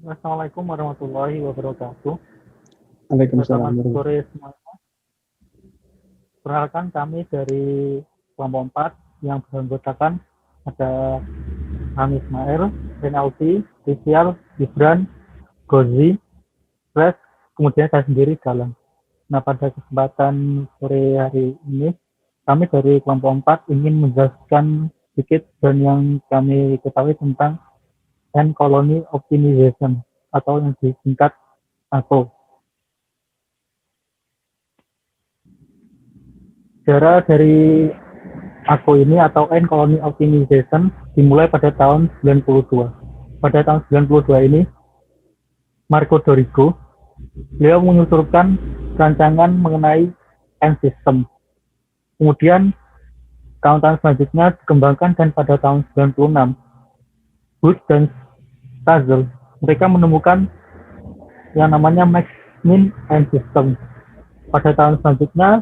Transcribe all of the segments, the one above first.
Assalamualaikum warahmatullahi wabarakatuh. Waalaikumsalam Selamat warahmatullahi sore semuanya. Perkenalkan kami dari kelompok 4 yang beranggotakan ada Kami Ismail, Renaldi, Rizal, Gibran, Gozi, Flash, kemudian saya sendiri Galang. Nah, pada kesempatan sore hari ini, kami dari kelompok 4 ingin menjelaskan sedikit dan yang kami ketahui tentang End Colony Optimization atau yang disingkat ACO. Sejarah dari ACO ini atau End Colony Optimization dimulai pada tahun 92. Pada tahun 92 ini, Marco Dorigo, beliau mengusulkan rancangan mengenai End System. Kemudian tahun-tahun selanjutnya dikembangkan dan pada tahun 96, Wood dan Stazel, mereka menemukan yang namanya Max Min End System. Pada tahun selanjutnya,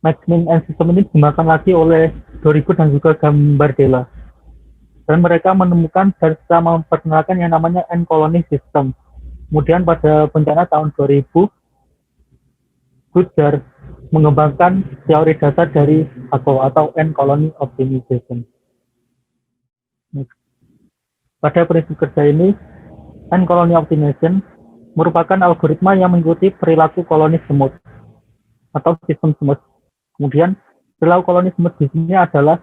Max Min End System ini dikembangkan lagi oleh Dorigo dan juga Gambardella. Dan mereka menemukan serta memperkenalkan yang namanya End Colony System. Kemudian pada bencana tahun 2000, Goodyear mengembangkan teori dasar dari ACO atau End Colony Optimization. Pada prinsip kerja ini, End Colony Optimization merupakan algoritma yang mengikuti perilaku koloni semut atau sistem semut. Kemudian perilaku koloni semut di sini adalah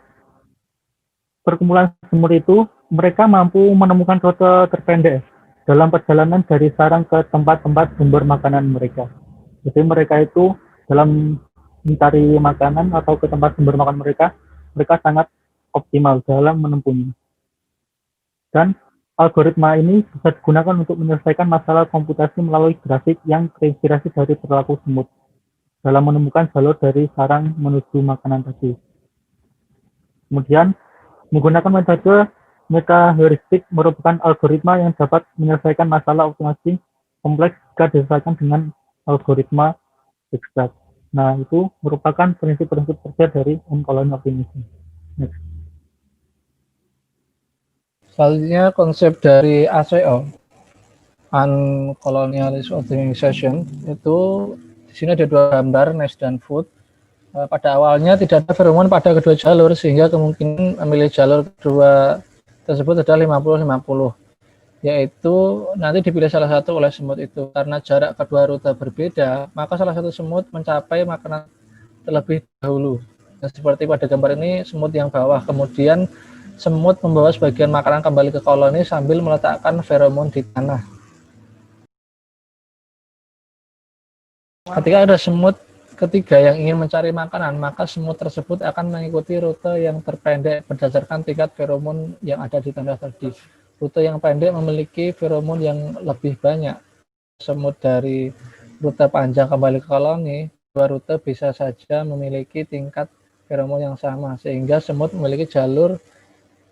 perkumpulan semut itu mereka mampu menemukan rute terpendek dalam perjalanan dari sarang ke tempat-tempat sumber makanan mereka. Jadi mereka itu dalam mencari makanan atau ke tempat sumber makan mereka, mereka sangat optimal dalam menempuhnya. Dan algoritma ini bisa digunakan untuk menyelesaikan masalah komputasi melalui grafik yang terinspirasi dari perilaku semut dalam menemukan jalur dari sarang menuju makanan tadi. Kemudian, menggunakan metode meta-heuristik merupakan algoritma yang dapat menyelesaikan masalah optimasi kompleks jika diselesaikan dengan algoritma exact. Nah, itu merupakan prinsip-prinsip kerja dari End Colony Optimization. Next. Selanjutnya konsep dari ACO, Uncolonialist Optimization, itu di sini ada dua gambar, nest dan food. Pada awalnya tidak ada feromon pada kedua jalur, sehingga kemungkinan memilih jalur kedua tersebut adalah 50-50, yaitu nanti dipilih salah satu oleh semut itu. Karena jarak kedua rute berbeda, maka salah satu semut mencapai makanan terlebih dahulu. Nah, seperti pada gambar ini, semut yang bawah, kemudian semut membawa sebagian makanan kembali ke koloni sambil meletakkan feromon di tanah. Ketika ada semut ketiga yang ingin mencari makanan, maka semut tersebut akan mengikuti rute yang terpendek berdasarkan tingkat feromon yang ada di tanah tadi. Rute yang pendek memiliki feromon yang lebih banyak. Semut dari rute panjang kembali ke koloni, dua rute bisa saja memiliki tingkat feromon yang sama, sehingga semut memiliki jalur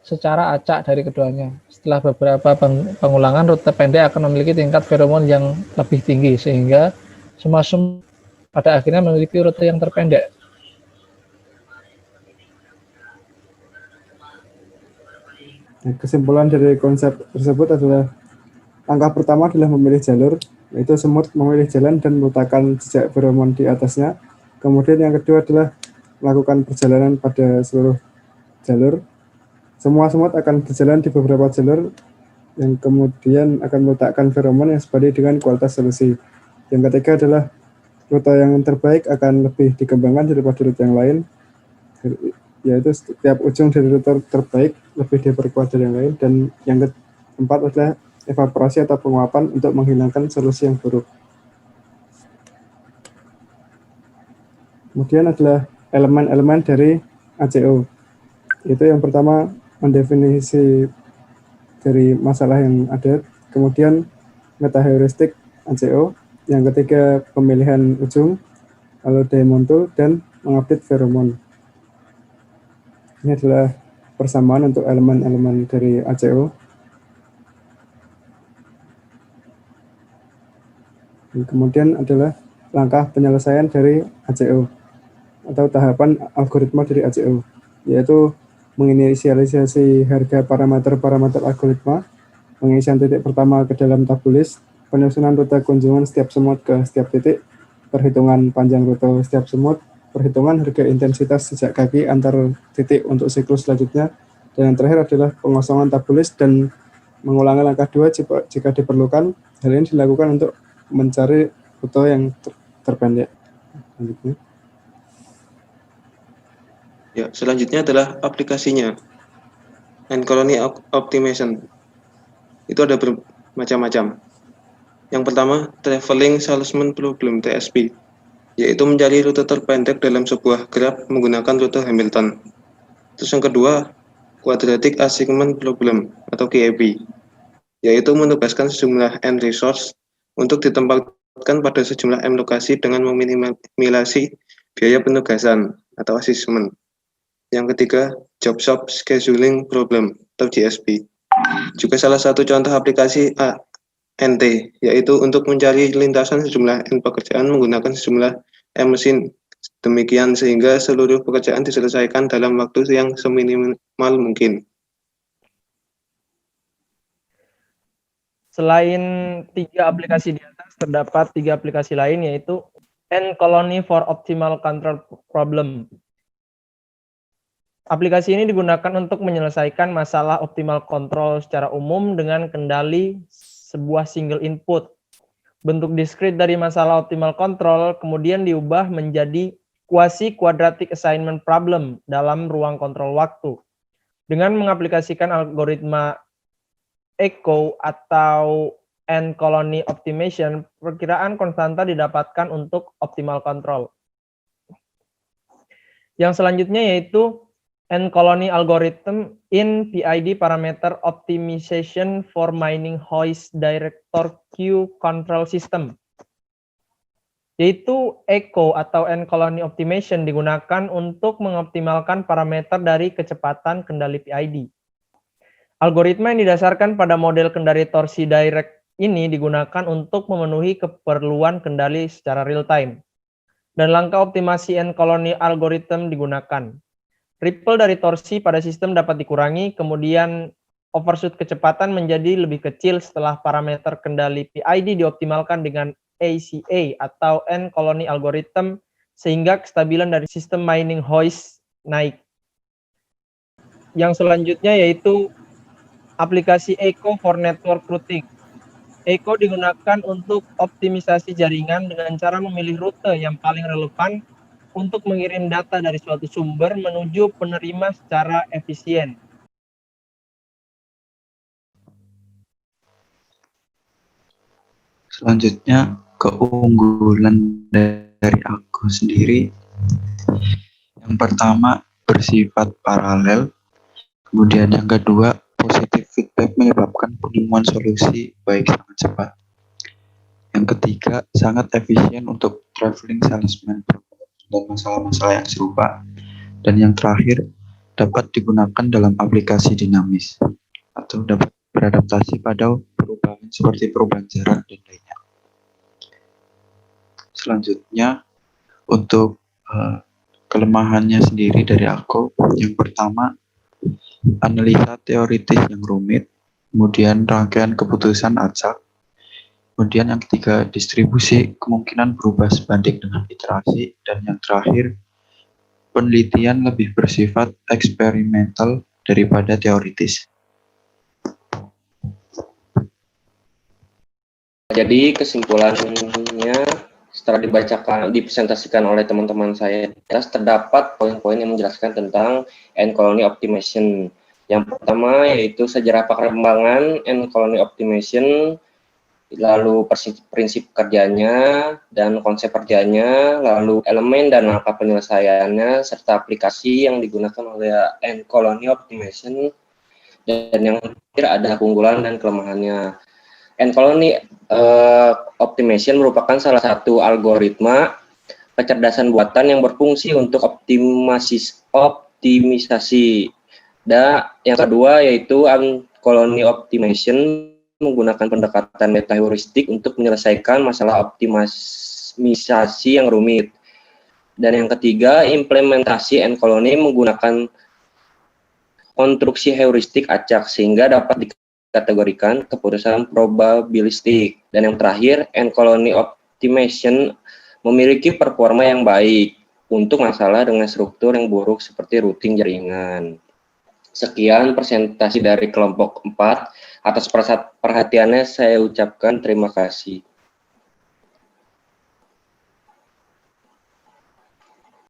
secara acak dari keduanya. Setelah beberapa pengulangan, rute pendek akan memiliki tingkat feromon yang lebih tinggi, sehingga semua semut pada akhirnya memiliki rute yang terpendek. Kesimpulan dari konsep tersebut adalah langkah pertama adalah memilih jalur, yaitu semut memilih jalan dan meletakkan jejak feromon di atasnya. Kemudian yang kedua adalah melakukan perjalanan pada seluruh jalur. Semua semut akan berjalan di beberapa jalur yang kemudian akan meletakkan feromon yang sebanding dengan kualitas solusi. Yang ketiga adalah rute yang terbaik akan lebih dikembangkan daripada rute yang lain, yaitu setiap ujung dari rute terbaik lebih diperkuat dari yang lain. Dan yang keempat adalah evaporasi atau penguapan untuk menghilangkan solusi yang buruk. Kemudian adalah elemen-elemen dari ACO. Itu yang pertama mendefinisi dari masalah yang ada, kemudian meta-heuristik ACO, yang ketiga pemilihan ujung, lalu Diamond dan mengupdate feromon. Ini adalah persamaan untuk elemen-elemen dari ACO. Dan kemudian adalah langkah penyelesaian dari ACO atau tahapan algoritma dari ACO, yaitu menginisialisasi harga parameter-parameter algoritma, pengisian titik pertama ke dalam tabulis, penyusunan rute kunjungan setiap semut ke setiap titik, perhitungan panjang rute setiap semut, perhitungan harga intensitas jejak kaki antar titik untuk siklus selanjutnya, dan yang terakhir adalah pengosongan tabulis dan mengulangi langkah 2 jika diperlukan. Hal ini dilakukan untuk mencari rute yang terpendek. Ya, selanjutnya adalah aplikasinya. N-Colony Optimization. Itu ada bermacam-macam. Yang pertama, Traveling Salesman Problem (TSP), yaitu mencari rute terpendek dalam sebuah graf menggunakan rute Hamilton. Terus yang kedua, Quadratic Assignment Problem atau QAP, yaitu menugaskan sejumlah N resource untuk ditempatkan pada sejumlah M lokasi dengan meminimalisasi biaya penugasan atau assessment. Yang ketiga, Job Shop Scheduling Problem atau JSP. Juga salah satu contoh aplikasi NT, yaitu untuk mencari lintasan sejumlah N pekerjaan menggunakan sejumlah M mesin. Demikian sehingga seluruh pekerjaan diselesaikan dalam waktu yang seminimal mungkin. Selain 3 aplikasi di atas, terdapat 3 aplikasi lain, yaitu N-Colony for Optimal Control Problem. Aplikasi ini digunakan untuk menyelesaikan masalah optimal control secara umum dengan kendali sebuah single input. Bentuk diskrit dari masalah optimal control kemudian diubah menjadi quasi-quadratic assignment problem dalam ruang kontrol waktu. Dengan mengaplikasikan algoritma ECO atau N-Colony Optimization, perkiraan konstanta didapatkan untuk optimal control. Yang selanjutnya yaitu N-Colony Algorithm in PID Parameter Optimization for Mining Hoist Director Queue Control System. Yaitu ECO atau N-Colony Optimization digunakan untuk mengoptimalkan parameter dari kecepatan kendali PID. Algoritma yang didasarkan pada model kendali torsi direct ini digunakan untuk memenuhi keperluan kendali secara real time. Dan langkah optimasi N-Colony Algorithm digunakan. Ripple dari torsi pada sistem dapat dikurangi, kemudian overshoot kecepatan menjadi lebih kecil setelah parameter kendali PID dioptimalkan dengan ACA atau N-Colony Algorithm, sehingga kestabilan dari sistem mining hoist naik. Yang selanjutnya yaitu aplikasi ECO for Network Routing. ECO digunakan untuk optimisasi jaringan dengan cara memilih rute yang paling relevan untuk mengirim data dari suatu sumber menuju penerima secara efisien. Selanjutnya, keunggulan dari aku sendiri. Yang pertama, bersifat paralel. Kemudian yang kedua, positif feedback menyebabkan penemuan solusi baik sangat cepat. Yang ketiga, sangat efisien untuk traveling salesman dan masalah-masalah yang serupa. Dan yang terakhir, dapat digunakan dalam aplikasi dinamis atau dapat beradaptasi pada perubahan seperti perubahan jarak dan lainnya. Selanjutnya, untuk kelemahannya sendiri dari aku, yang pertama, analisa teoritis yang rumit, kemudian rangkaian keputusan acak, kemudian yang ketiga, distribusi kemungkinan berubah sebanding dengan iterasi, dan yang terakhir, penelitian lebih bersifat eksperimental daripada teoritis. Jadi kesimpulannya setelah dipresentasikan oleh teman-teman saya, terdapat poin-poin yang menjelaskan tentang N-Colony Optimization. Yang pertama yaitu sejarah perkembangan N-Colony Optimization, lalu prinsip kerjanya dan konsep kerjanya, lalu elemen dan langkah penyelesaiannya, serta aplikasi yang digunakan oleh N-Colony Optimization, dan yang terakhir ada keunggulan dan kelemahannya. N-Colony Optimization merupakan salah satu algoritma kecerdasan buatan yang berfungsi untuk optimisasi. Dan yang kedua yaitu N-Colony Optimization menggunakan pendekatan meta-heuristik untuk menyelesaikan masalah optimisasi yang rumit. Dan yang ketiga, implementasi N-Colony menggunakan konstruksi heuristik acak sehingga dapat dikategorikan keputusan probabilistik. Dan yang terakhir, N-colony optimization memiliki performa yang baik untuk masalah dengan struktur yang buruk seperti routing jaringan. Sekian presentasi dari kelompok 4. Atas perhatiannya saya ucapkan terima kasih.